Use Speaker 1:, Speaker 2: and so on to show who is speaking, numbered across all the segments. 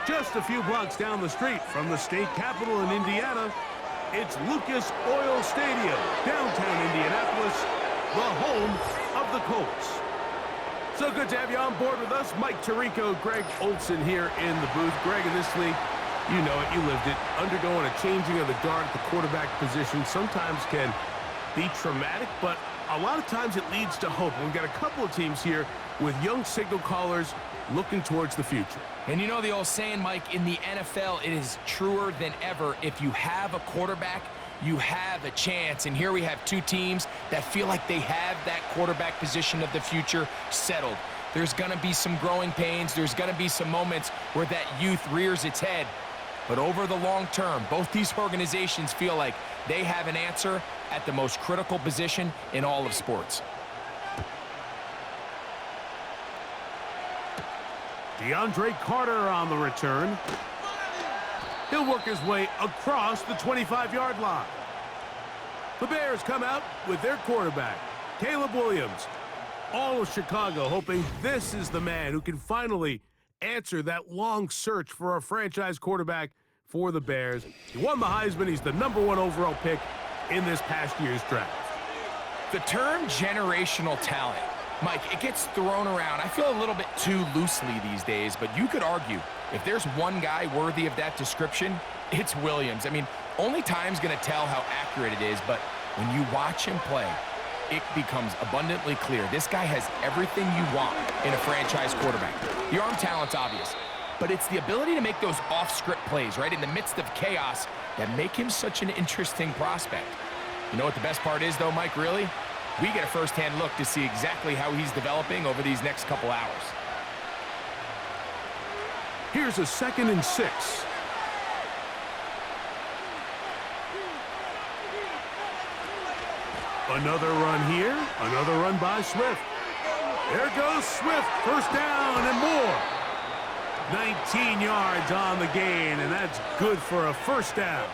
Speaker 1: Just a few blocks down the street from the state capitol in Indiana, it's Lucas Oil Stadium, downtown Indianapolis, the home of the Colts. So good to have you on board with us. Mike Tirico, Greg Olson here in the booth. Greg, in this league, you know it, you lived it. Undergoing a changing of the guard at the quarterback position sometimes can be traumatic, but a lot of times it leads to hope. We've got a couple of teams here with young signal callers looking towards the future.
Speaker 2: And you know the old saying, Mike, in the NFL, it is truer than ever. If you have a quarterback, you have a chance. And here we have two teams that feel like they have that quarterback position of the future settled. There's going to be some growing pains. There's going to be some moments where that youth rears its head. But over the long term, both these organizations feel like they have an answer at the most critical position in all of sports.
Speaker 1: DeAndre Carter on the return. He'll work his way across the 25-yard line. The Bears come out with their quarterback, Caleb Williams. All of Chicago hoping this is the man who can finally answer that long search for a franchise quarterback for the Bears. He won the Heisman. He's the #1 overall pick in this past year's draft.
Speaker 2: The term generational talent, Mike, it gets thrown around, I feel a little bit too loosely these days, but you could argue if there's one guy worthy of that description, it's Williams. I mean, only time's going to tell how accurate it is, but when you watch him play, it becomes abundantly clear. This guy has everything you want in a franchise quarterback. The arm talent's obvious, but it's the ability to make those off-script plays, right, in the midst of chaos that make him such an interesting prospect. You know what the best part is, though, Mike, really? We get a first-hand look to see exactly how he's developing over these next couple hours.
Speaker 1: Here's a 2nd and 6. Another run here. Another run by Swift. There goes Swift. First down and more. 19 yards on the gain, and that's good for a first down.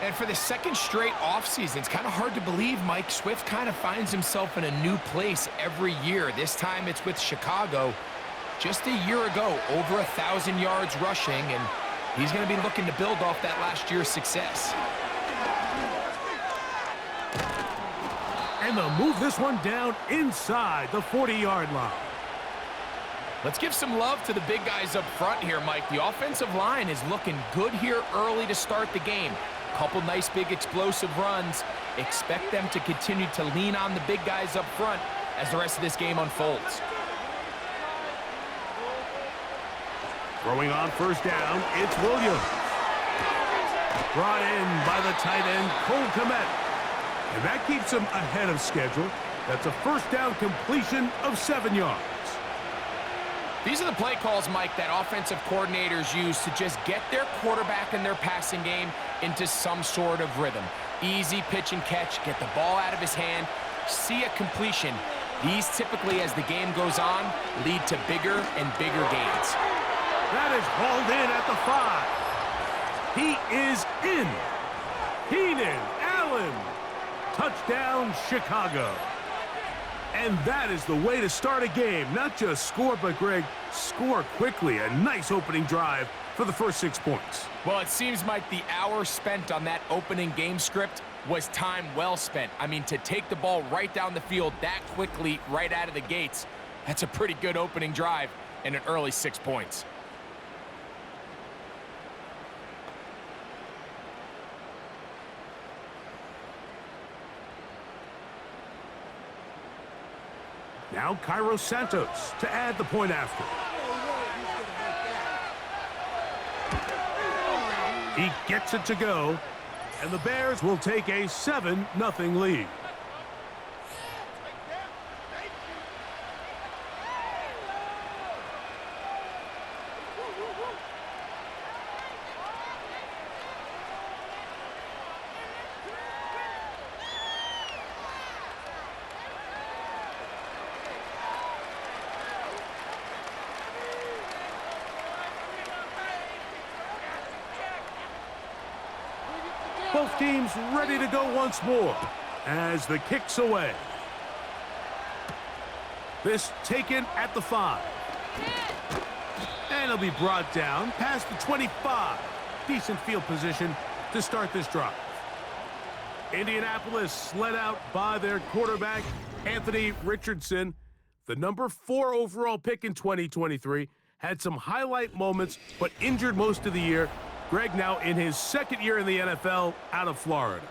Speaker 2: And for the second straight offseason, it's kind of hard to believe Mike Swift kind of finds himself in a new place every year. This time it's with Chicago. Just a year ago, over 1,000 yards rushing, and he's going to be looking to build off that last year's success.
Speaker 1: And they'll move this one down inside the 40-yard line.
Speaker 2: Let's give some love to the big guys up front here, Mike. The offensive line is looking good here early to start the game. Couple nice big explosive runs. Expect them to continue to lean on the big guys up front as the rest of this game unfolds.
Speaker 1: Throwing on first down, it's Williams. Brought in by the tight end, Cole Kmet. And that keeps him ahead of schedule. That's a first down completion of 7 yards.
Speaker 2: These are the play calls, Mike, that offensive coordinators use to just get their quarterback and their passing game into some sort of rhythm. Easy pitch and catch, get the ball out of his hand, see a completion. These typically, as the game goes on, lead to bigger and bigger gains.
Speaker 1: That is hauled in at the 5. He is in. Keenan Allen. Touchdown, Chicago. And that is the way to start a game. Not just score, but, Greg, score quickly. A nice opening drive for the first 6 points.
Speaker 2: Well, it seems like the hour spent on that opening game script was time well spent. I mean, to take the ball right down the field that quickly right out of the gates, that's a pretty good opening drive and an early 6 points.
Speaker 1: Now Cairo Santos to add the point after. He gets it to go, and the Bears will take a 7-0 lead. Both teams ready to go once more as the kick's away. This taken at the 5. And he'll be brought down past the 25. Decent field position to start this drive. Indianapolis led out by their quarterback, Anthony Richardson. The number 4 overall pick in 2023. Had some highlight moments, but injured most of the year. Greg now in his second year in the NFL out of Florida.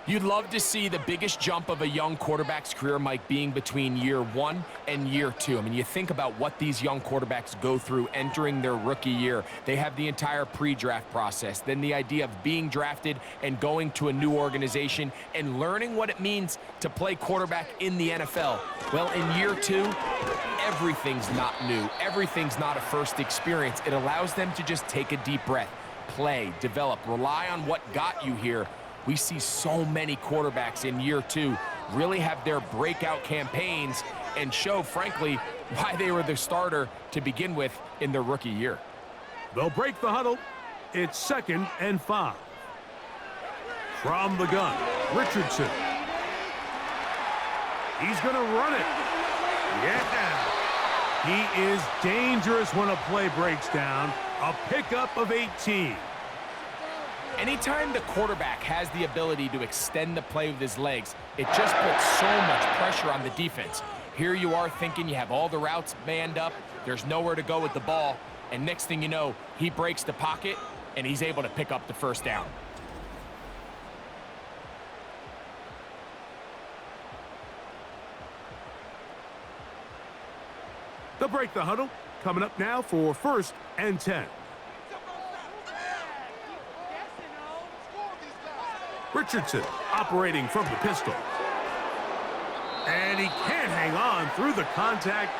Speaker 2: You'd love to see the biggest jump of a young quarterback's career, Mike, being between year 1 and year 2. I mean, you think about what these young quarterbacks go through entering their rookie year. They have the entire pre-draft process, then the idea of being drafted and going to a new organization and learning what it means to play quarterback in the NFL. Well, in year 2, everything's not new. Everything's not a first experience. It allows them to just take a deep breath, play, develop, rely on what got you here. We see so many quarterbacks in year 2 really have their breakout campaigns and show, frankly, why they were the starter to begin with in their rookie year.
Speaker 1: They'll break the huddle. It's 2nd and 5. From the gun, Richardson. He's going to run it. Yeah. He is dangerous when a play breaks down. A pickup of 18.
Speaker 2: Anytime the quarterback has the ability to extend the play with his legs, it just puts so much pressure on the defense. Here you are thinking you have all the routes manned up, there's nowhere to go with the ball, and next thing you know, he breaks the pocket, and he's able to pick up the first down.
Speaker 1: They'll break the huddle. Coming up now for 1st and 10. Richardson operating from the pistol. And he can't hang on through the contact.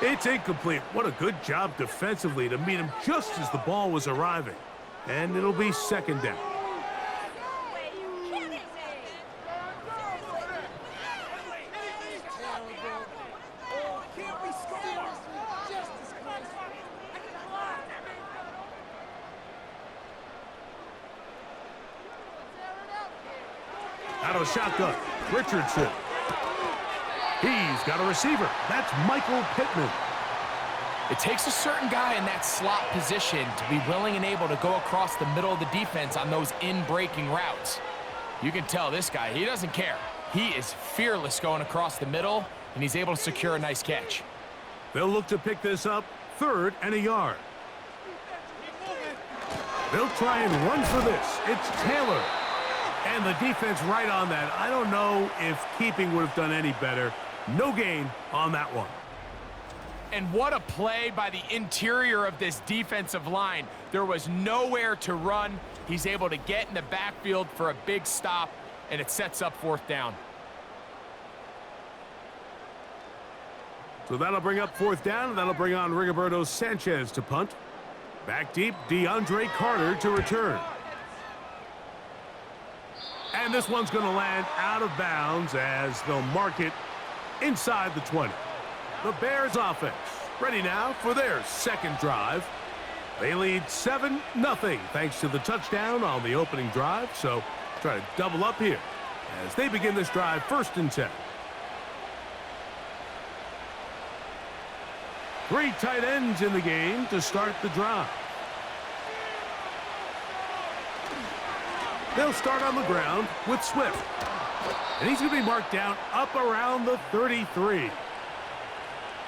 Speaker 1: It's incomplete. What a good job defensively to meet him just as the ball was arriving. And it'll be 2nd down. Out of shotgun, Richardson. He's got a receiver. That's Michael Pittman.
Speaker 2: It takes a certain guy in that slot position to be willing and able to go across the middle of the defense on those in-breaking routes. You can tell this guy, he doesn't care. He is fearless going across the middle, and he's able to secure a nice catch.
Speaker 1: They'll look to pick this up 3rd and a yard. They'll try and run for this. It's Taylor. And the defense right on that. I don't know if keeping would have done any better. No gain on that one.
Speaker 2: And what a play by the interior of this defensive line. There was nowhere to run. He's able to get in the backfield for a big stop, and it sets up 4th down.
Speaker 1: So that'll bring up 4th down, and that'll bring on Rigoberto Sanchez to punt. Back deep, DeAndre Carter to return. And this one's going to land out of bounds as they'll mark it inside the 20. The Bears offense ready now for their 2nd drive. They lead 7-0 thanks to the touchdown on the opening drive. So try to double up here as they begin this drive 1st and 10. 3 tight ends in the game to start the drive. They'll start on the ground with Swift. And he's going to be marked down up around the 33.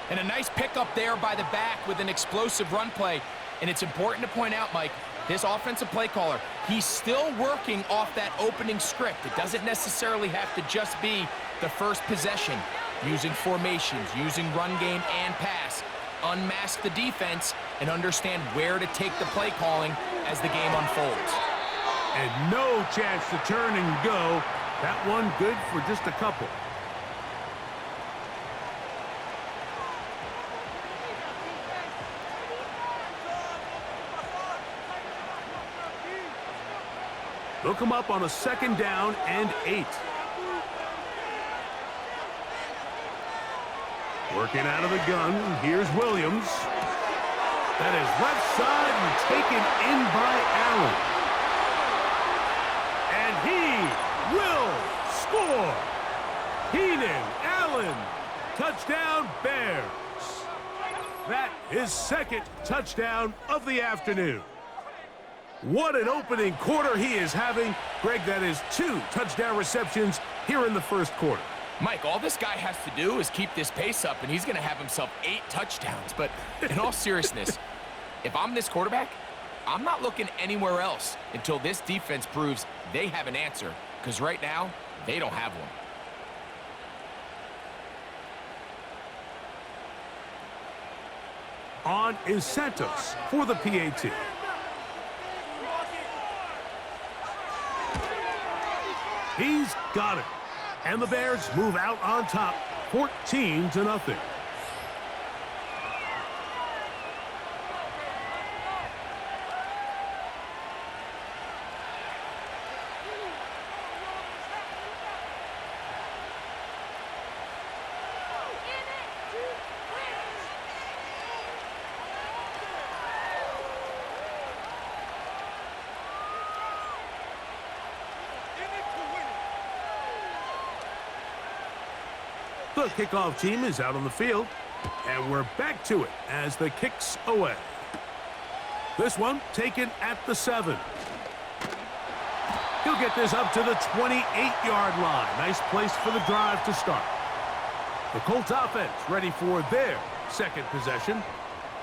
Speaker 2: And a nice pickup there by the back with an explosive run play. And it's important to point out, Mike, this offensive play caller, he's still working off that opening script. It doesn't necessarily have to just be the first possession. Using formations, using run game and pass. Unmask the defense and understand where to take the play calling as the game unfolds.
Speaker 1: And no chance to turn and go. That one good for just a couple. They'll come up on a 2nd down and 8. Working out of the gun, here's Williams. That is left side and taken in by Allen. And he will score. Keenan Allen, touchdown Bears. That is second touchdown of the afternoon. What an opening quarter he is having. Greg, that is 2 touchdown receptions here in the first quarter.
Speaker 2: Mike, all this guy has to do is keep this pace up, and he's going to have himself 8 touchdowns. But in all seriousness, if I'm this quarterback, I'm not looking anywhere else until this defense proves they have an answer, because right now, they don't have one.
Speaker 1: On is Santos for the PAT. He's got it. And the Bears move out on top, 14-0. The kickoff team is out on the field, and we're back to it as the kick's away. This one taken at the 7. He'll get this up to the 28-yard line. Nice place for the drive to start. The Colts offense ready for their second possession.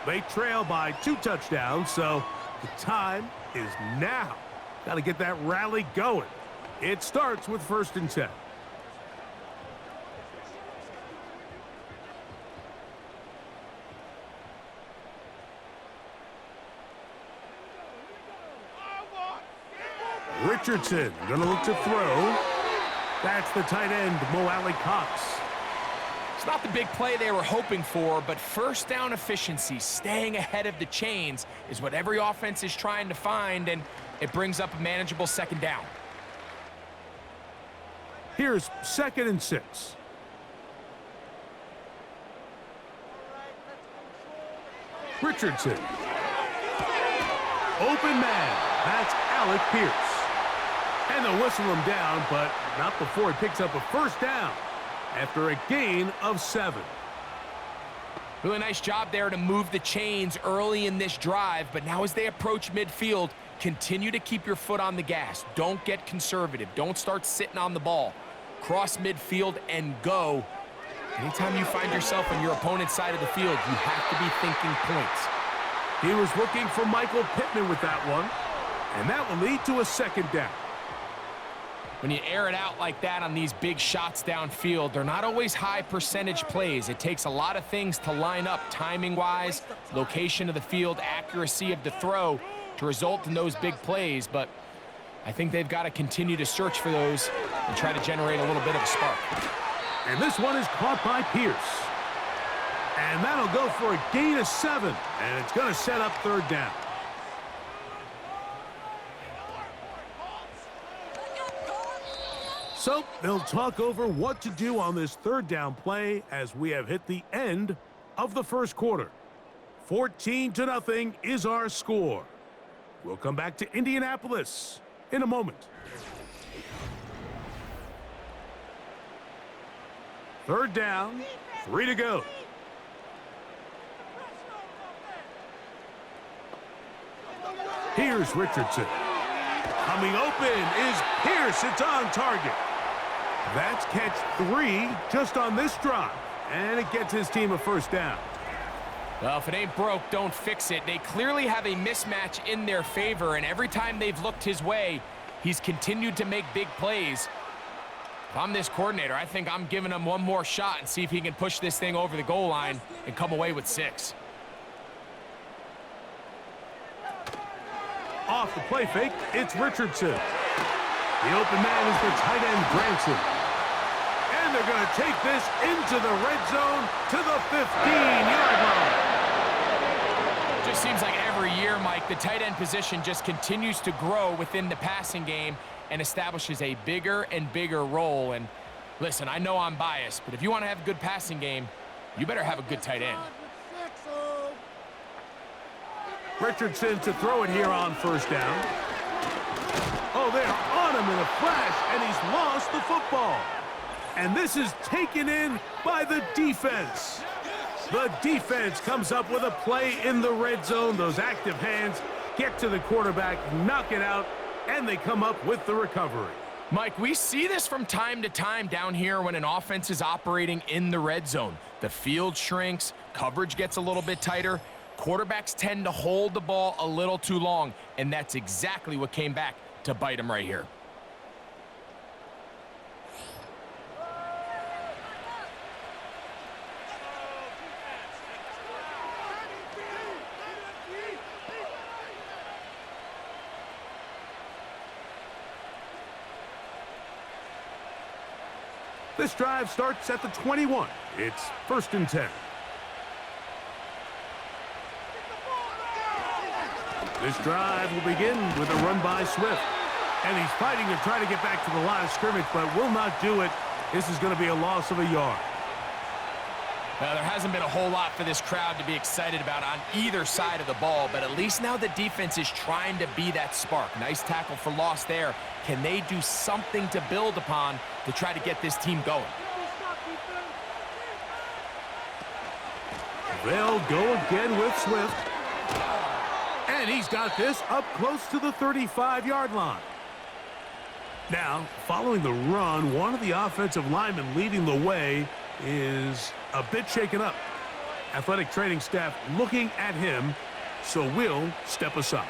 Speaker 1: They trail by 2 touchdowns, so the time is now. Got to get that rally going. It starts with 1st and 10. Richardson gonna look to throw. That's the tight end, Mo Alley-Cox.
Speaker 2: It's not the big play they were hoping for, but first down efficiency, staying ahead of the chains, is what every offense is trying to find, and it brings up a manageable 2nd down.
Speaker 1: Here's 2nd and 6. Richardson. Open man. That's Alec Pierce. And they'll whistle him down, but not before he picks up a 1st down after a gain of 7.
Speaker 2: Really nice job there to move the chains early in this drive, but now as they approach midfield, continue to keep your foot on the gas. Don't get conservative. Don't start sitting on the ball. Cross midfield and go. Anytime you find yourself on your opponent's side of the field, you have to be thinking points.
Speaker 1: He was looking for Michael Pittman with that one, and that will lead to a 2nd down.
Speaker 2: When you air it out like that on these big shots downfield, they're not always high percentage plays. It takes a lot of things to line up timing-wise, location of the field, accuracy of the throw to result in those big plays. But I think they've got to continue to search for those and try to generate a little bit of a spark.
Speaker 1: And this one is caught by Pierce. And that'll go for a gain of 7, and it's going to set up 3rd down. So they'll talk over what to do on this 3rd down play as we have hit the end of the first quarter. 14-0 is our score. We'll come back to Indianapolis in a moment. 3rd down, 3 to go. Here's Richardson. Coming open is Pierce. It's on target. That's catch 3 just on this drive. And it gets his team a 1st down.
Speaker 2: Well, if it ain't broke, don't fix it. They clearly have a mismatch in their favor, and every time they've looked his way, he's continued to make big plays. If I'm this coordinator, I think I'm giving him one more shot and see if he can push this thing over the goal line and come away with 6.
Speaker 1: Off the play fake, it's Richardson. The open man is the tight end, Branson. And they're going to take this into the red zone to the 15-yard line.
Speaker 2: Just seems like every year, Mike, the tight end position just continues to grow within the passing game and establishes a bigger and bigger role. And listen, I know I'm biased, but if you want to have a good passing game, you better have a good tight end.
Speaker 1: Richardson to throw it here on 1st down. Oh, they're on him in a flash, and he's lost the football. And this is taken in by the defense. The defense comes up with a play in the red zone. Those active hands get to the quarterback, knock it out, and they come up with the recovery.
Speaker 2: Mike, we see this from time to time down here when an offense is operating in the red zone. The field shrinks, coverage gets a little bit tighter, quarterbacks tend to hold the ball a little too long, and that's exactly what came back to bite them right here.
Speaker 1: This drive starts at the 21. It's 1st and 10. This drive will begin with a run by Swift. And he's fighting to try to get back to the line of scrimmage, but will not do it. This is going to be a loss of a yard.
Speaker 2: Well, there hasn't been a whole lot for this crowd to be excited about on either side of the ball, but at least now the defense is trying to be that spark. Nice tackle for loss there. Can they do something to build upon to try to get this team going?
Speaker 1: They'll go again with Swift. And he's got this up close to the 35-yard line. Now, following the run, one of the offensive linemen leading the way is a bit shaken up. Athletic training staff looking at him, so we'll step aside.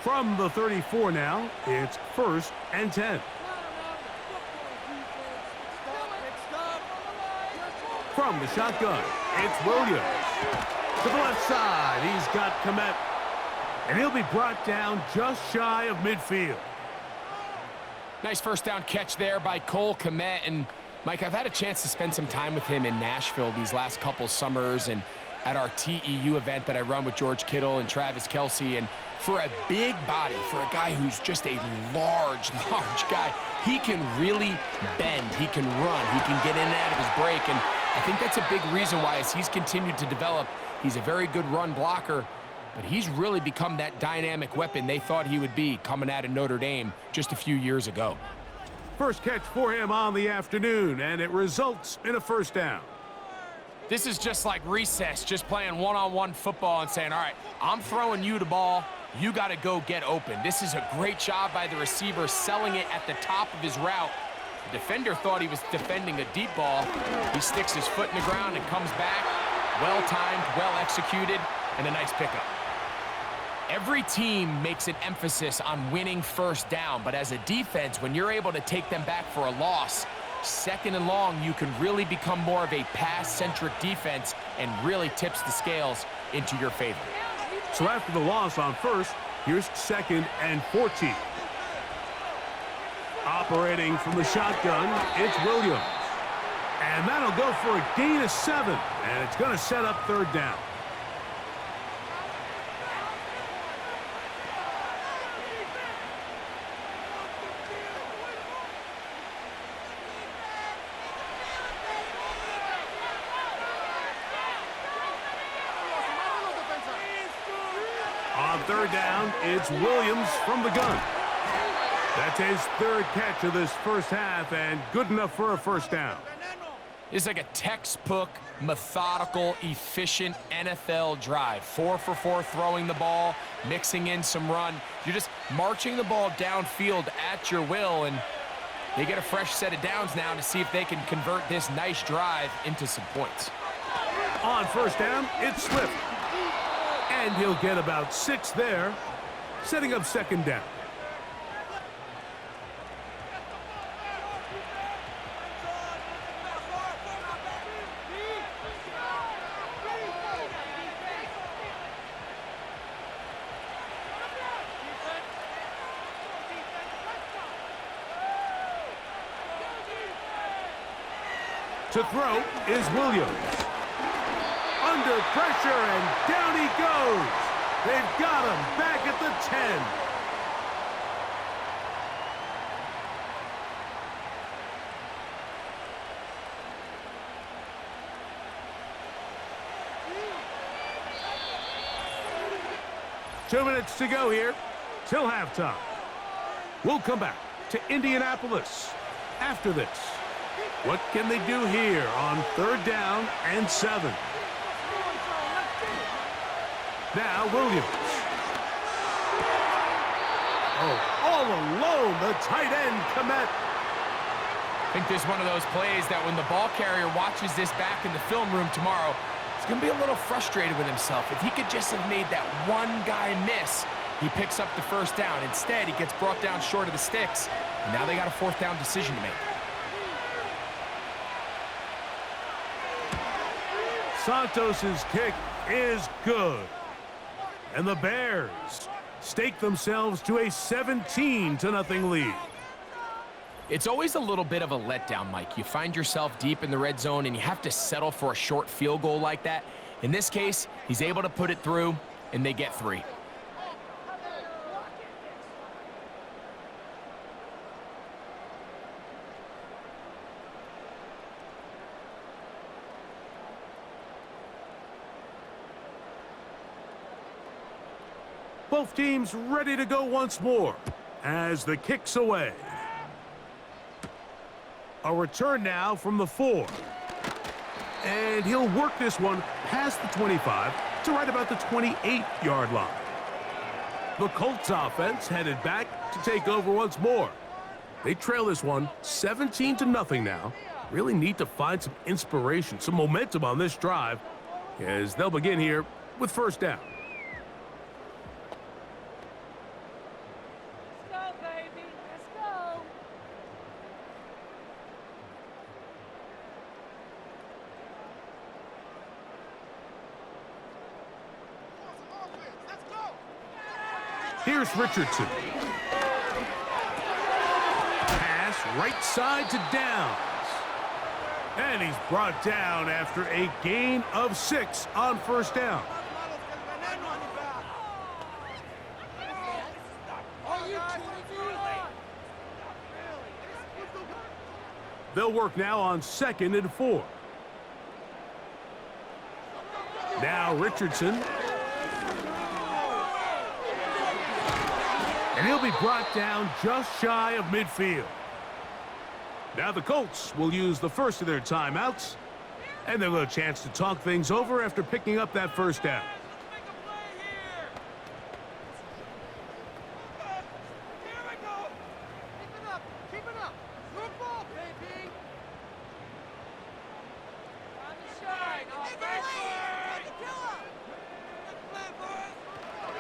Speaker 1: From the 34 now, it's 1st and 10. From the shotgun, it's Williams. To the left side, he's got Komet. And he'll be brought down just shy of midfield.
Speaker 2: Nice first down catch there by Cole Komet. And, Mike, I've had a chance to spend some time with him in Nashville these last couple summers and at our TEU event that I run with George Kittle and Travis Kelce. And for a big body, for a guy who's just a large guy, he can really bend. He can run. He can get in and out of his break. And I think that's a big reason why, as he's continued to develop, he's a very good run blocker, but he's really become that dynamic weapon they thought he would be coming out of Notre Dame just a few years ago.
Speaker 1: First catch for him on the afternoon, and it results in a first down.
Speaker 2: This is just like recess, just playing one-on-one football and saying, all right, I'm throwing you the ball. You got to go get open. This is a great job by the receiver selling it at the top of his route. The defender thought he was defending a deep ball. He sticks his foot in the ground and comes back. Well-timed, well-executed, and a nice pickup. Every team makes an emphasis on winning first down, but as a defense, when you're able to take them back for a loss, 2nd and long, you can really become more of a pass-centric defense and really tips the scales into your favor.
Speaker 1: So after the loss on 1st, here's 2nd and 14. Operating from the shotgun, it's Williams. And that'll go for a gain of 7, and it's going to set up 3rd down. On 3rd down, it's Williams from the gun. That's his 3rd catch of this first half, and good enough for a first down.
Speaker 2: It's like a textbook, methodical, efficient NFL drive. 4 for 4 throwing the ball, mixing in some run. You're just marching the ball downfield at your will, and they get a fresh set of downs now to see if they can convert this nice drive into some points.
Speaker 1: On first down, it's Swift. And he'll get about 6 there, setting up 2nd down. To throw is Williams. Under pressure, and down he goes. They've got him back at the 10. 2 minutes to go here till halftime. We'll come back to Indianapolis after this. What can they do here on 3rd down and 7? Now Williams. Oh, all alone, the tight end, Komet.
Speaker 2: I think this is one of those plays that when the ball carrier watches this back in the film room tomorrow, he's going to be a little frustrated with himself. If he could just have made that one guy miss, he picks up the 1st down. Instead, he gets brought down short of the sticks. And now they got a 4th down decision to make.
Speaker 1: Santos's kick is good. And the Bears stake themselves to a 17-0 lead.
Speaker 2: It's always a little bit of a letdown, Mike. You find yourself deep in the red zone and you have to settle for a short field goal like that. In this case, he's able to put it through, and they get 3.
Speaker 1: Both teams ready to go once more as the kick's away. A return now from the 4. And he'll work this one past the 25 to right about the 28-yard line. The Colts offense headed back to take over once more. They trail this one 17-0 now. Really need to find some inspiration, some momentum on this drive as they'll begin here with 1st down. Here's Richardson. Pass right side to Downs. And he's brought down after a gain of 6 on 1st down. They'll work now on 2nd and 4. Now Richardson. And he'll be brought down just shy of midfield. Now the Colts will use the first of their timeouts, and they'll have a chance to talk things over after picking up that 1st down.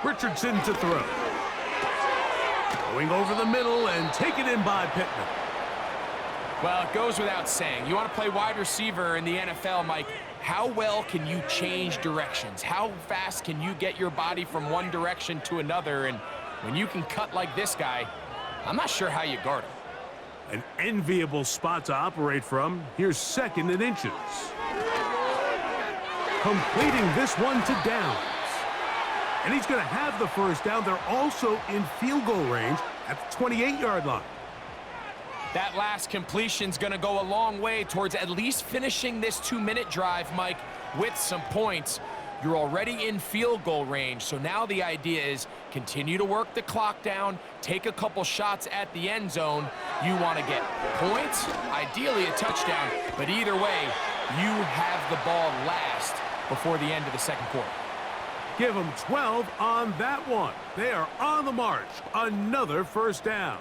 Speaker 1: Richardson to throw. Going over the middle and taken in by Pittman.
Speaker 2: Well, it goes without saying. You want to play wide receiver in the NFL, Mike. How well can you change directions? How fast can you get your body from one direction to another? And when you can cut like this guy, I'm not sure how you guard him.
Speaker 1: An enviable spot to operate from. Here's 2nd and inches. Completing this one to Downs. And he's going to have the 1st down. They're also in field goal range at the 28-yard line.
Speaker 2: That last completion's going to go a long way towards at least finishing this 2-minute drive, Mike, with some points. You're already in field goal range, so now the idea is continue to work the clock down, take a couple shots at the end zone. You want to get points, ideally a touchdown, but either way, you have the ball last before the end of the 2nd quarter.
Speaker 1: Give them 12 on that one. They are on the march. Another 1st down.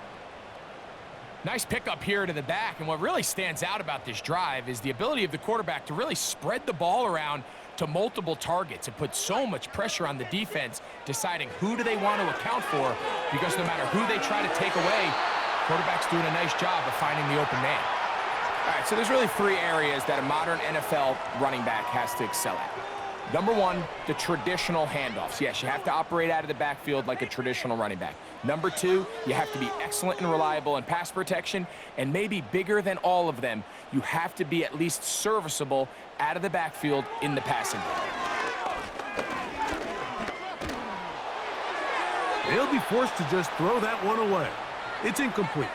Speaker 2: Nice pickup here to the back, and what really stands out about this drive is the ability of the quarterback to really spread the ball around to multiple targets and put so much pressure on the defense deciding who do they want to account for, because no matter who they try to take away, quarterback's doing a nice job of finding the open man. All right, so there's really 3 areas that a modern NFL running back has to excel at. Number 1, the traditional handoffs. Yes, you have to operate out of the backfield like a traditional running back. Number 2, you have to be excellent and reliable in pass protection, and maybe bigger than all of them, you have to be at least serviceable out of the backfield in the passing game.
Speaker 1: They'll be forced to just throw that one away. It's incomplete.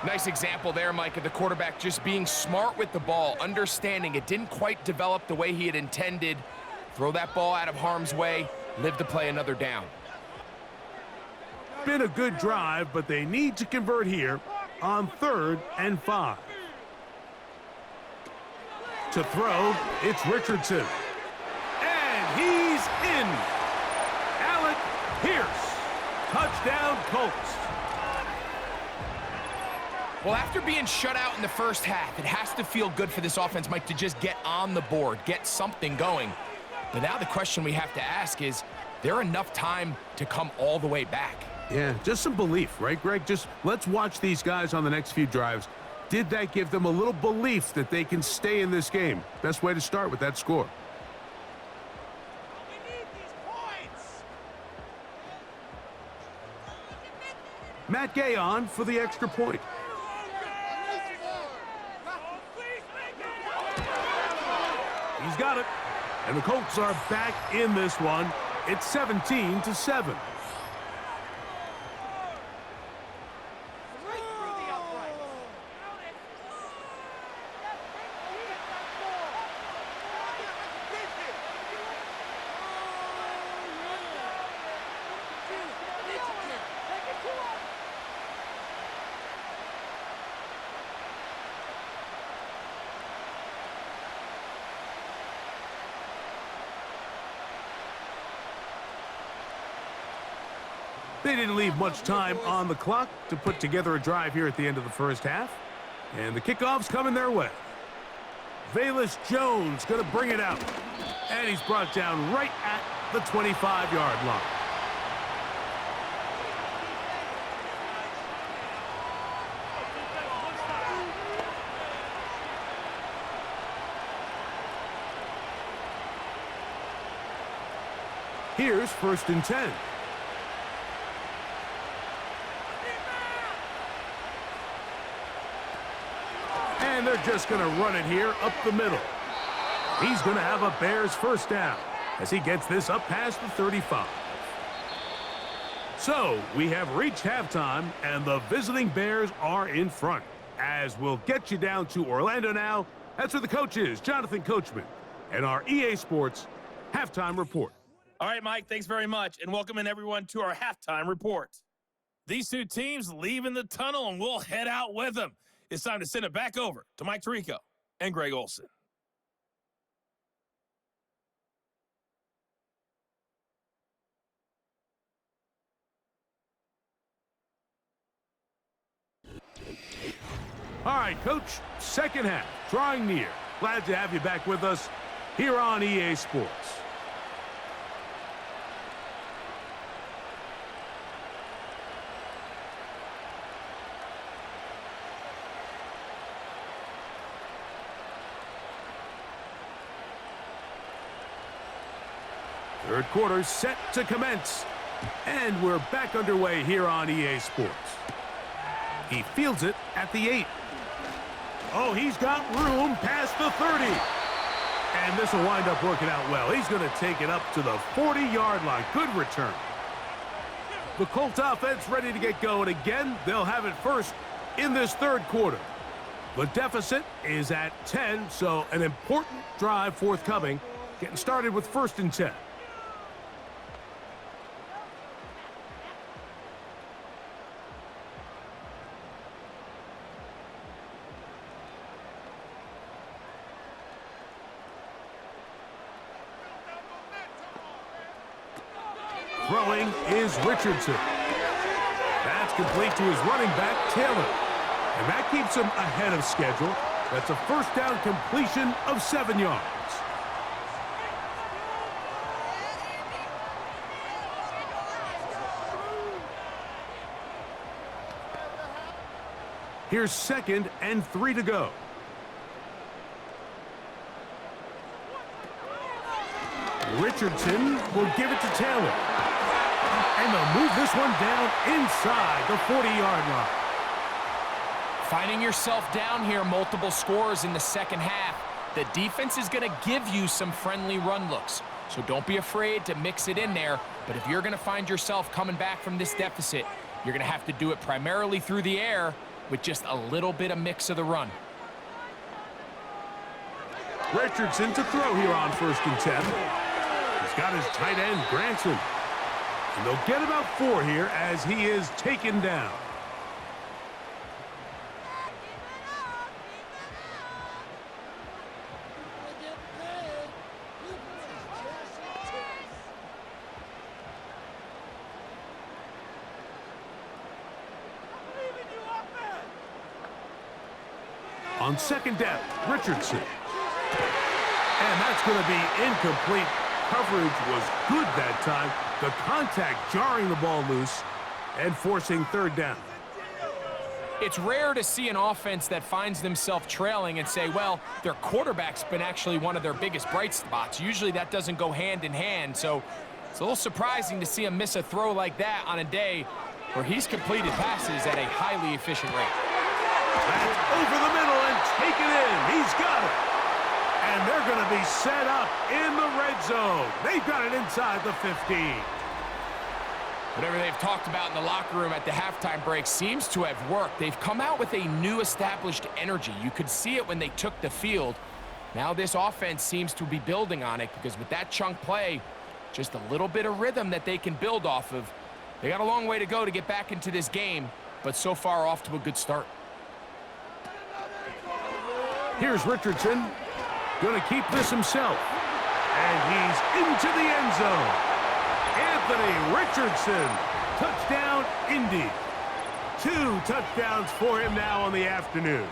Speaker 2: Nice example there, Mike, of the quarterback just being smart with the ball, understanding it didn't quite develop the way he had intended. Throw that ball out of harm's way, live to play another down.
Speaker 1: been a good drive, but they need to convert here on 3rd and 5. To throw, it's Richardson. And he's in. Alec Pierce. Touchdown, Colts.
Speaker 2: Well, after being shut out in the first half, it has to feel good for this offense, Mike, to just get on the board, get something going. But now the question we have to ask is there enough time to come all the way back?
Speaker 1: Yeah, just some belief, right, Greg? Just let's watch these guys on the next few drives. Did that give them a little belief that they can stay in this game? Best way to start with that score. Matt Gay on for the extra point. He's got it. And the Colts are back in this one. It's 17-7. They didn't leave much time on the clock to put together a drive here at the end of the first half. And the kickoff's coming their way. Velus Jones going to bring it out. And he's brought down right at the 25-yard line. Here's 1st and 10. And they're just going to run it here up the middle. He's going to have a Bears first down as he gets this up past the 35. So we have reached halftime, and the visiting Bears are in front. As we'll get you down to Orlando now, that's where the coach is, Jonathan Coachman, and our EA Sports Halftime Report.
Speaker 3: All right, Mike, thanks very much, and welcome in everyone to our halftime report. These two teams leaving the tunnel, and we'll head out with them. It's time to send it back over to Mike Tirico and Greg Olson.
Speaker 1: All right, Coach, second half, drawing near. Glad to have you back with us here on EA Sports. Third quarter set to commence. And we're back underway here on EA Sports. He fields it at the 8. Oh, he's got room past the 30. And this will wind up working out well. He's going to take it up to the 40-yard line. Good return. The Colts offense ready to get going again. They'll have it first in this third quarter. The deficit is at 10, so an important drive forthcoming. Getting started with 1st and 10. Throwing is Richardson. That's complete to his running back, Taylor. And that keeps him ahead of schedule. That's a first down completion of 7 yards. Here's 2nd and 3 to go. Richardson will give it to Taylor. And they'll move this one down inside the 40-yard line.
Speaker 2: Finding yourself down here, multiple scores in the second half. The defense is going to give you some friendly run looks. So don't be afraid to mix it in there. But if you're going to find yourself coming back from this deficit, you're going to have to do it primarily through the air with just a little bit of mix of the run.
Speaker 1: Richardson to throw here on 1st and 10. He's got his tight end, Granson. And they'll get about 4 here as he is taken down. On second down, Richardson. And that's going to be incomplete. Coverage was good that time. The contact jarring the ball loose and forcing third down.
Speaker 2: It's rare to see an offense that finds themselves trailing and say, well, their quarterback's been actually one of their biggest bright spots. Usually that doesn't go hand in hand, so it's a little surprising to see him miss a throw like that on a day where he's completed passes at a highly efficient rate.
Speaker 1: That's over the middle and taken in. He's got it. And they're going to be set up in the red zone. They've got it inside the 15.
Speaker 2: Whatever they've talked about in the locker room at the halftime break seems to have worked. They've come out with a new established energy. You could see it when they took the field. Now this offense seems to be building on it because with that chunk play, just a little bit of rhythm that they can build off of. They got a long way to go to get back into this game, but so far off to a good start.
Speaker 1: Here's Richardson. Going to keep this himself. And he's into the end zone. Anthony Richardson. Touchdown, Indy. 2 touchdowns for him now on the afternoon.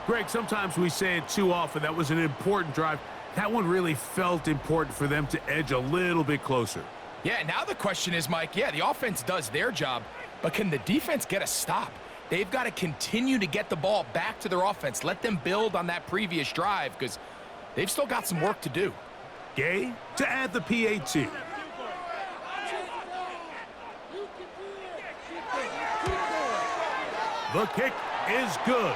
Speaker 1: Greg, sometimes we say it too often. That was an important drive. That one really felt important for them to edge a little bit closer.
Speaker 2: Yeah, now the question is, Mike, yeah, the offense does their job, but can the defense get a stop? They've got to continue to get the ball back to their offense. Let them build on that previous drive because they've still got some work to do.
Speaker 1: Gay to add the PAT. The kick is good.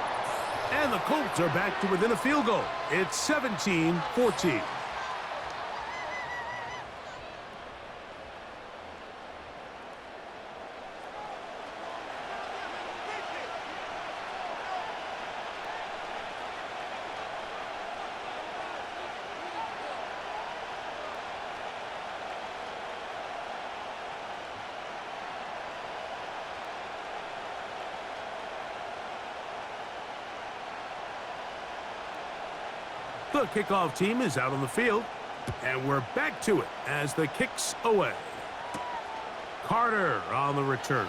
Speaker 1: And the Colts are back to within a field goal. It's 17-14. The kickoff team is out on the field, and we're back to it as the kick's away. Carter on the return.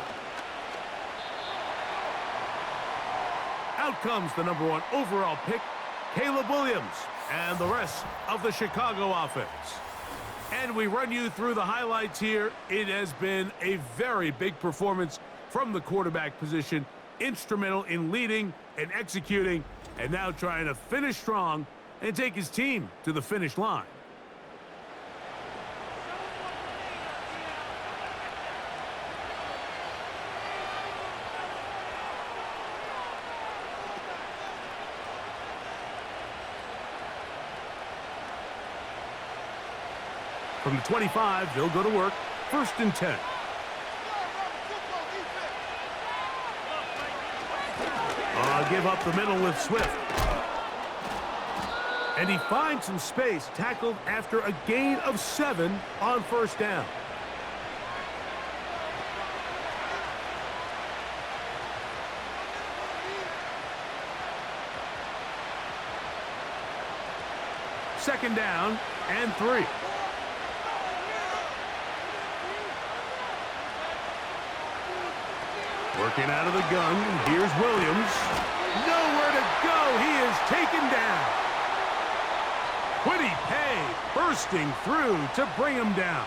Speaker 1: Out comes the #1 overall pick, Caleb Williams, and the rest of the Chicago offense. And we run you through the highlights here. It has been a very big performance from the quarterback position, instrumental in leading and executing, and now trying to finish strong and take his team to the finish line. From the 25, they'll go to work. 1st and 10. Give up the middle with Swift. And he finds some space, tackled after a gain of 7 on 1st down. Second down and 3. Working out of the gun, here's Williams. Nowhere to go, he is taken down. Quiddy Pay bursting through to bring him down.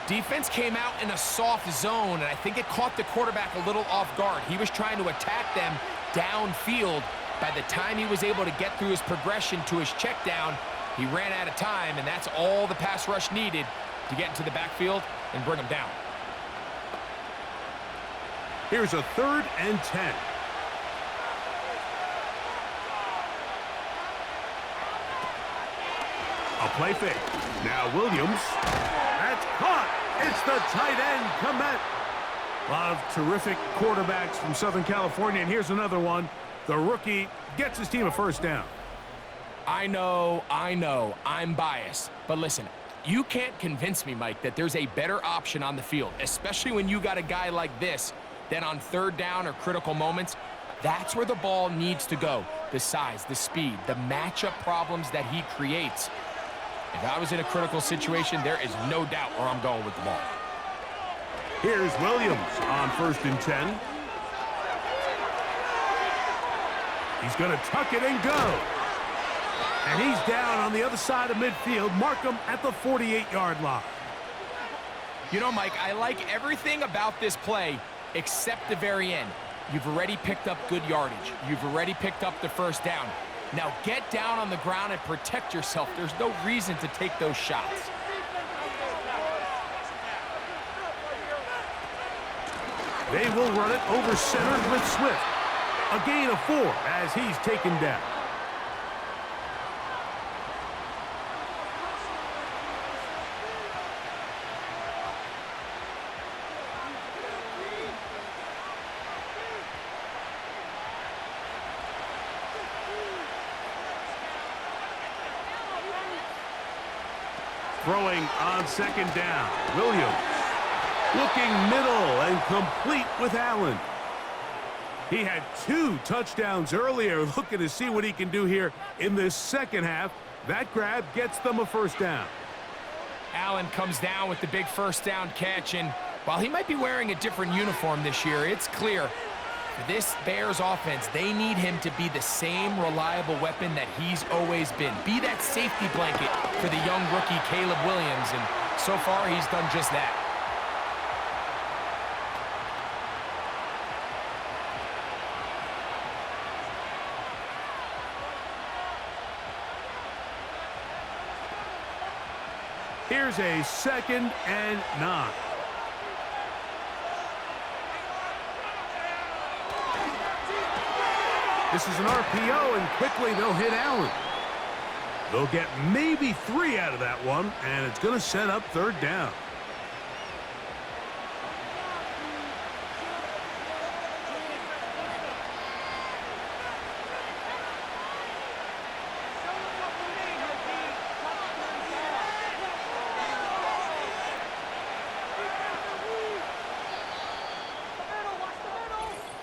Speaker 2: Defense came out in a soft zone, and I think it caught the quarterback a little off guard. He was trying to attack them downfield. By the time he was able to get through his progression to his check down, he ran out of time, and that's all the pass rush needed to get into the backfield and bring him down.
Speaker 1: Here's a 3rd and 10. A play fake. Now Williams. That's caught. It's the tight end, Komet. A lot of terrific quarterbacks from Southern California, and here's another one. The rookie gets his team a 1st down.
Speaker 2: I know, I'm biased. But listen, You can't convince me, Mike, that there's a better option on the field, especially when you got a guy like this, than on third down or critical moments. That's where the ball needs to go. The size, the speed, the matchup problems that he creates. If I was in a critical situation, there is no doubt where I'm going with the ball.
Speaker 1: Here's Williams on 1st and 10. He's going to tuck it and go. And he's down on the other side of midfield. Mark him at the 48-yard line.
Speaker 2: You know, Mike, I like everything about this play except the very end. You've already picked up good yardage. You've already picked up the first down. Now get down on the ground and protect yourself. There's no reason to take those shots.
Speaker 1: They will run it over center with Swift. A gain of 4 as he's taken down. Throwing on 2nd down. Williams looking middle and complete with Allen. He had 2 touchdowns earlier, looking to see what he can do here in this second half. That grab gets them a first down.
Speaker 2: Allen comes down with the big first down catch, and while he might be wearing a different uniform this year, it's clear for this Bears offense, they need him to be the same reliable weapon that he's always been. Be that safety blanket for the young rookie Caleb Williams, and so far he's done just that.
Speaker 1: Here's a 2nd and 9. This is an RPO, and quickly they'll hit Allen. They'll get maybe 3 out of that one, and it's going to set up 3rd down.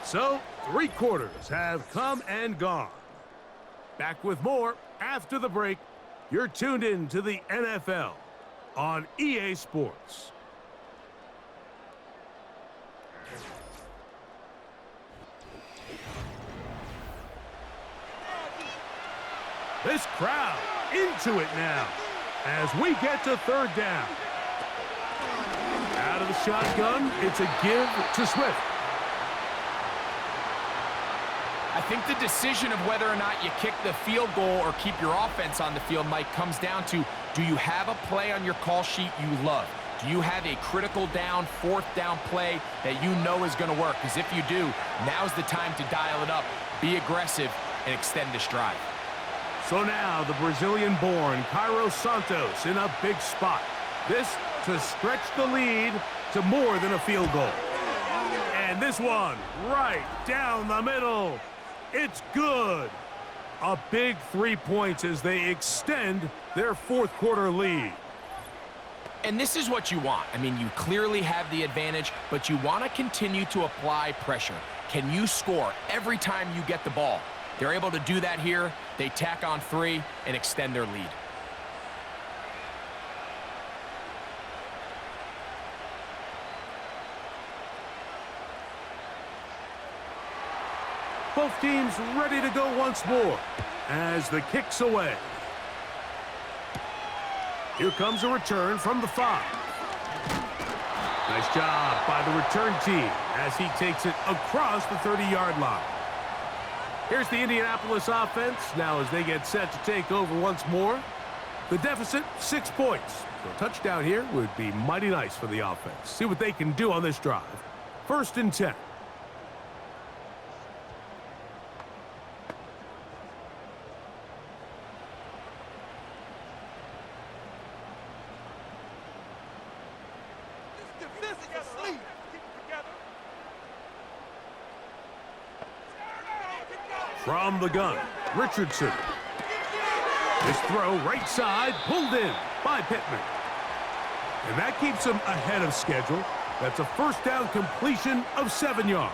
Speaker 1: So, 3 quarters have come and gone. Back with more after the break. You're tuned in to the NFL on EA Sports. This crowd into it now as we get to 3rd down. Out of the shotgun, it's a give to Swift.
Speaker 2: I think the decision of whether or not you kick the field goal or keep your offense on the field, Mike, comes down to, do you have a play on your call sheet you love? Do you have a critical down, 4th down play that you know is going to work? Because if you do, now's the time to dial it up, be aggressive, and extend this drive.
Speaker 1: So now the Brazilian-born Cairo Santos in a big spot. This to stretch the lead to more than a field goal. And this one right down the middle. It's good. A big 3 points as they extend their 4th quarter lead.
Speaker 2: And this is what you want. I mean, you clearly have the advantage, but you want to continue to apply pressure. Can you score every time you get the ball? They're able to do that here. They tack on 3 and extend their lead.
Speaker 1: Both teams ready to go once more as the kick's away. Here comes a return from the 5. Nice job by the return team as he takes it across the 30-yard line. Here's the Indianapolis offense now as they get set to take over once more. The deficit, 6 points. So a touchdown here would be mighty nice for the offense. See what they can do on this drive. 1st and 10. From the gun, Richardson. This throw right side, pulled in by Pittman. And that keeps them ahead of schedule. That's a first down completion of 7 yards.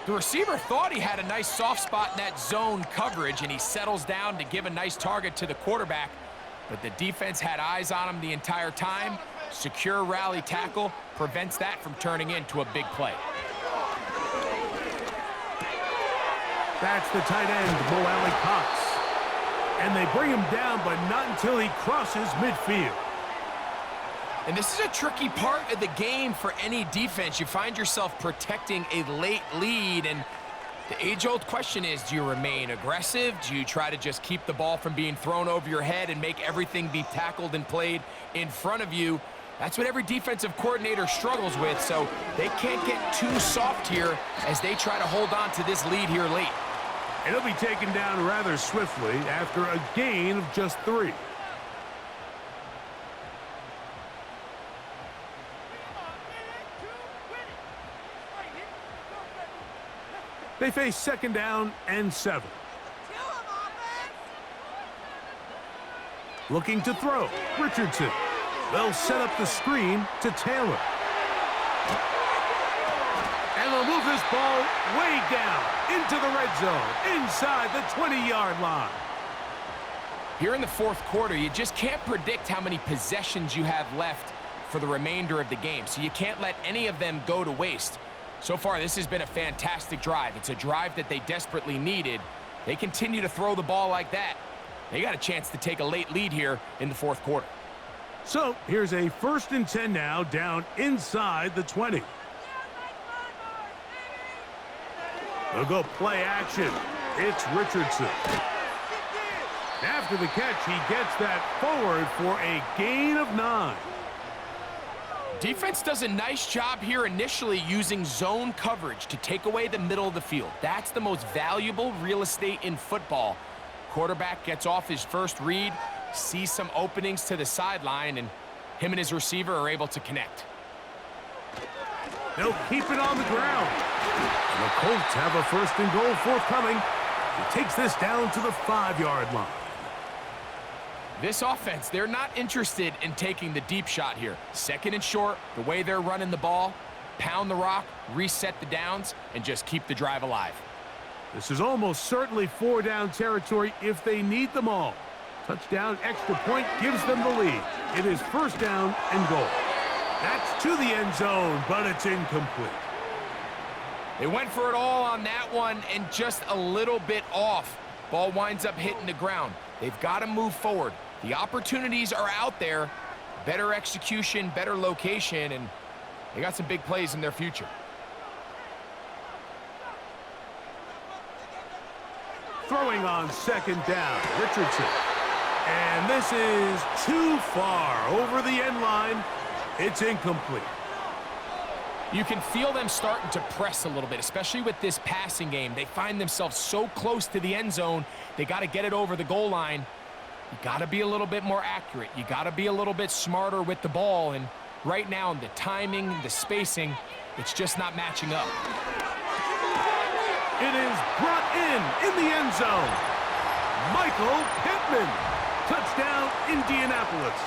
Speaker 2: The receiver thought he had a nice soft spot in that zone coverage, and he settles down to give a nice target to the quarterback. But the defense had eyes on him the entire time. Secure rally tackle prevents that from turning into a big play.
Speaker 1: That's the tight end, Mo Alley Cox. And they bring him down, but not until he crosses midfield.
Speaker 2: And this is a tricky part of the game for any defense. You find yourself protecting a late lead, and the age-old question is, do you remain aggressive? Do you try to just keep the ball from being thrown over your head and make everything be tackled and played in front of you? That's what every defensive coordinator struggles with, so they can't get too soft here as they try to hold on to this lead here late.
Speaker 1: And he'll be taken down rather swiftly after a gain of just 3. They face 2nd down and 7. Looking to throw, Richardson. They'll set up the screen to Taylor. And they'll move this ball way down into the red zone, inside the 20-yard line.
Speaker 2: Here in the 4th quarter, you just can't predict how many possessions you have left for the remainder of the game, so you can't let any of them go to waste. So far, this has been a fantastic drive. It's a drive that they desperately needed. They continue to throw the ball like that. They got a chance to take a late lead here in the 4th quarter.
Speaker 1: So here's a 1st and 10 now, down inside the 20. They'll go play action. It's Richardson. After the catch, he gets that forward for a gain of 9.
Speaker 2: Defense does a nice job here initially using zone coverage to take away the middle of the field. That's the most valuable real estate in football. Quarterback gets off his first read, sees some openings to the sideline, and him and his receiver are able to connect.
Speaker 1: They'll keep it on the ground. And the Colts have a 1st and goal forthcoming. He takes this down to the 5-yard line.
Speaker 2: This offense, they're not interested in taking the deep shot here. 2nd and short, the way they're running the ball, pound the rock, reset the downs, and just keep the drive alive.
Speaker 1: This is almost certainly 4-down territory if they need them all. Touchdown, extra point gives them the lead. It is 1st down and goal. That's to the end zone, but it's incomplete.
Speaker 2: They went for it all on that one and just a little bit off. Ball winds up hitting the ground. They've got to move forward. The opportunities are out there. Better execution, better location, and they got some big plays in their future.
Speaker 1: Throwing on 2nd down, Richardson. And this is too far over the end line. It's incomplete.
Speaker 2: You can feel them starting to press a little bit, especially with this passing game. They find themselves so close to the end zone, they got to get it over the goal line. You got to be a little bit more accurate. You got to be a little bit smarter with the ball, and right now, the timing, the spacing, it's just not matching up.
Speaker 1: It is brought in the end zone. Michael Pittman. Touchdown, Indianapolis.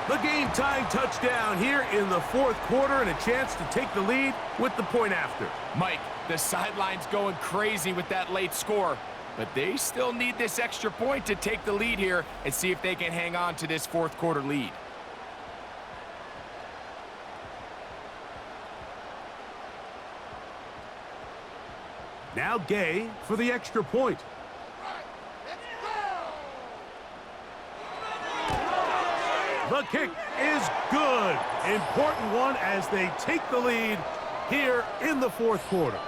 Speaker 1: The game-tying touchdown here in the 4th quarter, and a chance to take the lead with the point after.
Speaker 2: Mike, the sideline's going crazy with that late score, but they still need this extra point to take the lead here and see if they can hang on to this 4th quarter lead.
Speaker 1: Now Gay for the extra point. The kick is good. Important one as they take the lead here in the 4th quarter.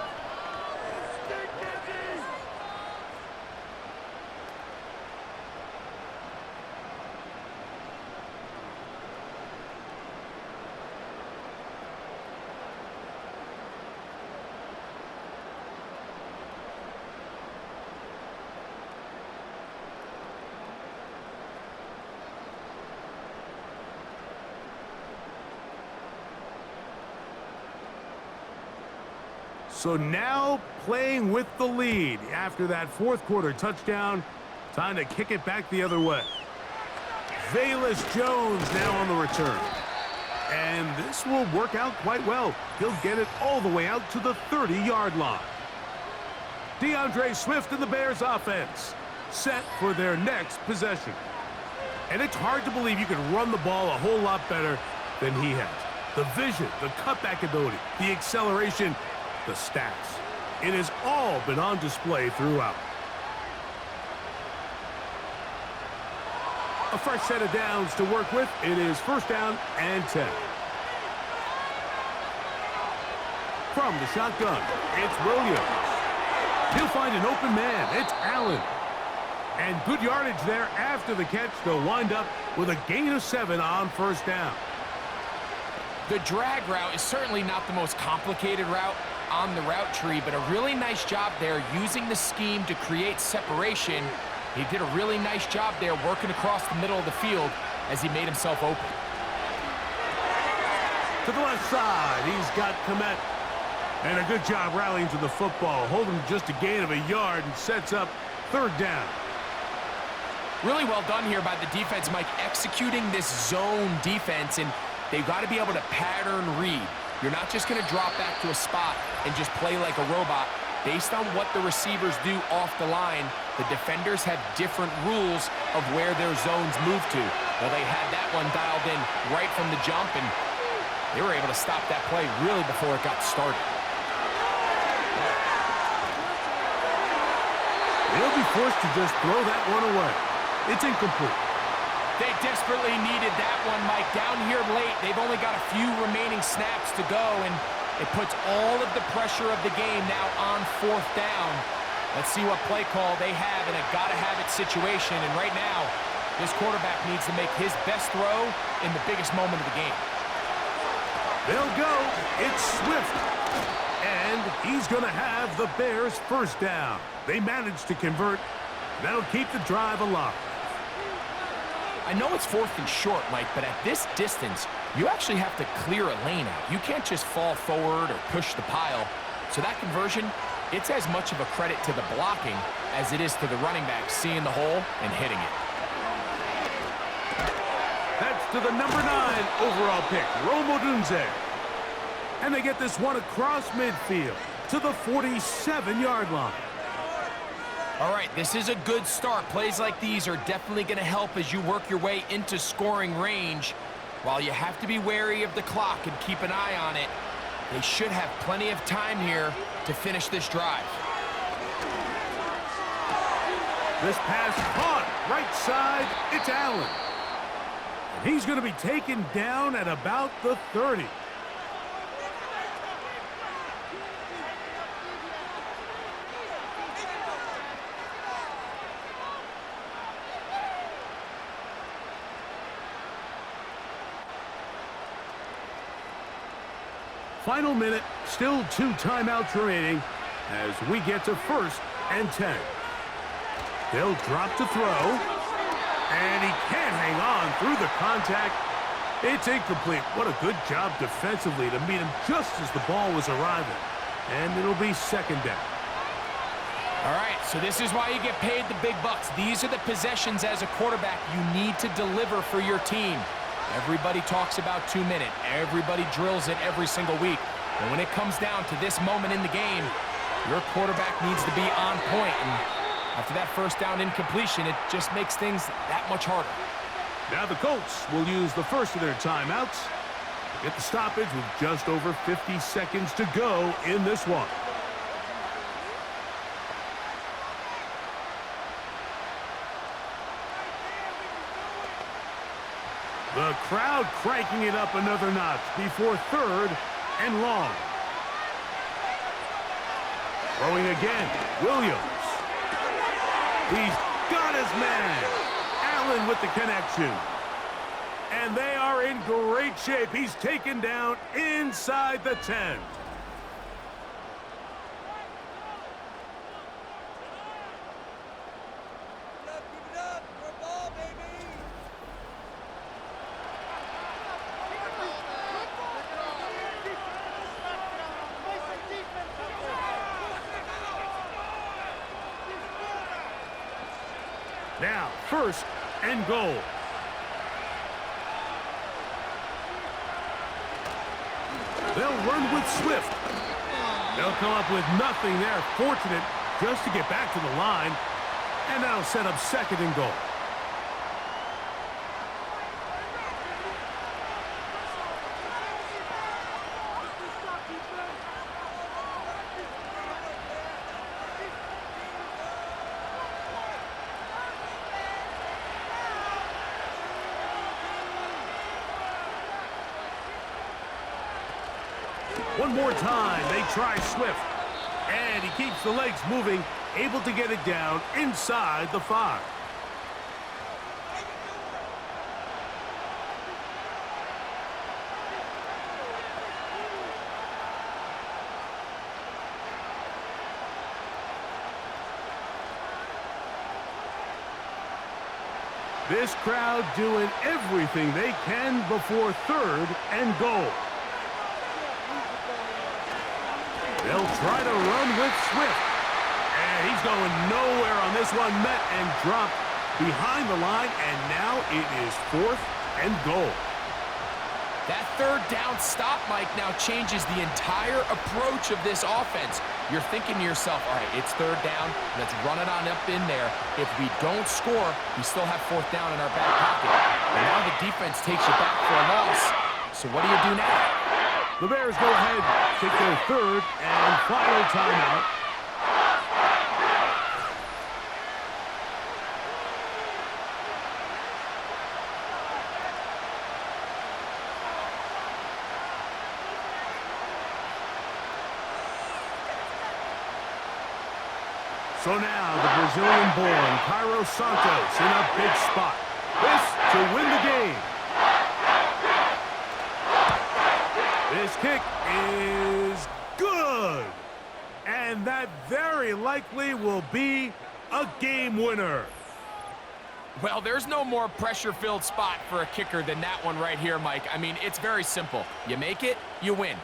Speaker 1: So now playing with the lead after that 4th quarter touchdown. Time to kick it back the other way. Velus Jones now on the return. And this will work out quite well. He'll get it all the way out to the 30-yard line. DeAndre Swift and the Bears offense set for their next possession. And it's hard to believe you can run the ball a whole lot better than he has. The vision, the cutback ability, the acceleration, the stats. It has all been on display throughout. A fresh set of downs to work with. It is first down and 10. From the shotgun, it's Williams. He'll find an open man. It's Allen. And good yardage there after the catch. They'll wind up with a gain of 7 on first down.
Speaker 2: The drag route is certainly not the most complicated route on the route tree, but a really nice job there using the scheme to create separation. He did a really nice job there working across the middle of the field as he made himself open.
Speaker 1: To the left side, he's got Komet. And a good job rallying to the football. Holding just a gain of a yard and sets up third down.
Speaker 2: Really well done here by the defense, Mike, executing this zone defense, and they've got to be able to pattern read. You're not just going to drop back to a spot and just play like a robot. Based on what the receivers do off the line, the defenders have different rules of where their zones move to. Well, they had that one dialed in right from the jump, and they were able to stop that play really before it got started.
Speaker 1: They'll be forced to just throw that one away. It's incomplete.
Speaker 2: They desperately needed that one, Mike. Down here late, they've only got a few remaining snaps to go, and it puts all of the pressure of the game now on fourth down. Let's see what play call they have in a gotta-have-it situation, and right now, this quarterback needs to make his best throw in the biggest moment of the game.
Speaker 1: They'll go. It's Swift. And he's going to have the Bears first down. They managed to convert. That'll keep the drive alive.
Speaker 2: I know it's fourth and short, Mike, but at this distance, you actually have to clear a lane out. You can't just fall forward or push the pile. So that conversion, it's as much of a credit to the blocking as it is to the running back seeing the hole and hitting it.
Speaker 1: That's to the number 9 overall pick, Rome Odunze. And they get this one across midfield to the 47-yard line.
Speaker 2: All right, this is a good start. Plays like these are definitely going to help as you work your way into scoring range. While you have to be wary of the clock and keep an eye on it, they should have plenty of time here to finish this drive.
Speaker 1: This pass caught right side. It's Allen. And he's going to be taken down at about the 30. Final minute, still 2 timeouts remaining as we get to first and 10. They'll drop to throw, and he can't hang on through the contact. It's incomplete. What a good job defensively to meet him just as the ball was arriving. And it'll be second down.
Speaker 2: All right, so this is why you get paid the big bucks. These are the possessions as a quarterback you need to deliver for your team. Everybody talks about 2 minutes. Everybody drills it every single week. But when it comes down to this moment in the game, your quarterback needs to be on point. And after that first down incompletion, it just makes things that much harder.
Speaker 1: Now the Colts will use the first of their timeouts. Get the stoppage with just over 50 seconds to go in this one. The crowd cranking it up another notch before third and long. Throwing again, Williams. He's got his man. Allen with the connection. And they are in great shape. He's taken down inside the 10. Now, first and goal. They'll run with Swift. They'll come up with nothing there. Fortunate just to get back to the line. And that'll set up 2nd and goal. One more time, they try Swift. And he keeps the legs moving, able to get it down inside the 5. This crowd doing everything they can before 3rd and goal. They'll try to run with Swift. And he's going nowhere on this one. Met and dropped behind the line. And now it is 4th and goal.
Speaker 2: That 3rd down stop, Mike, now changes the entire approach of this offense. You're thinking to yourself, all right, it's 3rd down. Let's run it on up in there. If we don't score, we still have 4th down in our back pocket. And now the defense takes you back for a loss. So what do you do now?
Speaker 1: The Bears go ahead, take their 3rd and final timeout. So now the Brazilian-born Cairo Santos in a big spot. This to win the game. This kick is good. And that very likely will be a game winner.
Speaker 2: Well, there's no more pressure-filled spot for a kicker than that one right here, Mike. I mean, it's very simple. You make it, you win.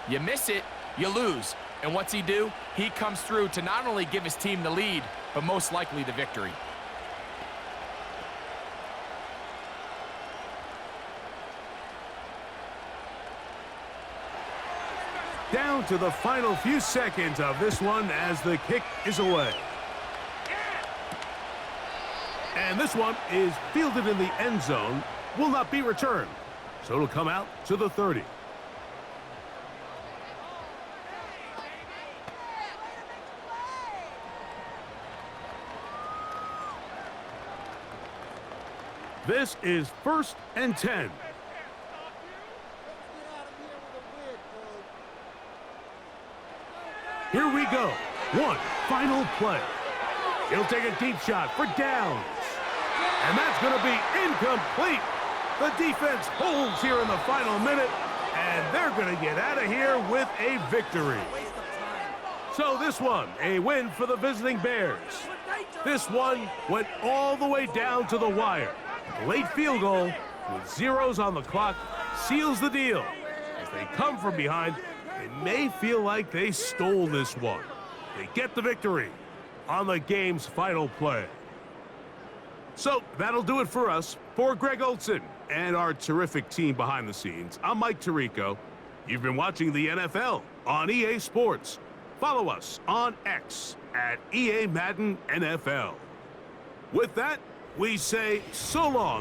Speaker 2: You miss it, you lose. And what's he do? He comes through to not only give his team the lead, but most likely the victory.
Speaker 1: Down to the final few seconds of this one as the kick is away. And this one is fielded in the end zone, will not be returned. So it'll come out to the 30. This is 1st and 10. Here we go. One final play. He'll take a deep shot for downs. And that's going to be incomplete. The defense holds here in the final minute, and they're going to get out of here with a victory. So this one, a win for the visiting Bears. This one went all the way down to the wire. A late field goal with zeros on the clock seals the deal. As they come from behind, it may feel like they stole this one. They get the victory on the game's final play. So that'll do it for us. For Greg Olson and our terrific team behind the scenes, I'm Mike Tirico. You've been watching the NFL on EA Sports. Follow us on X at EA Madden NFL. With that, we say so long.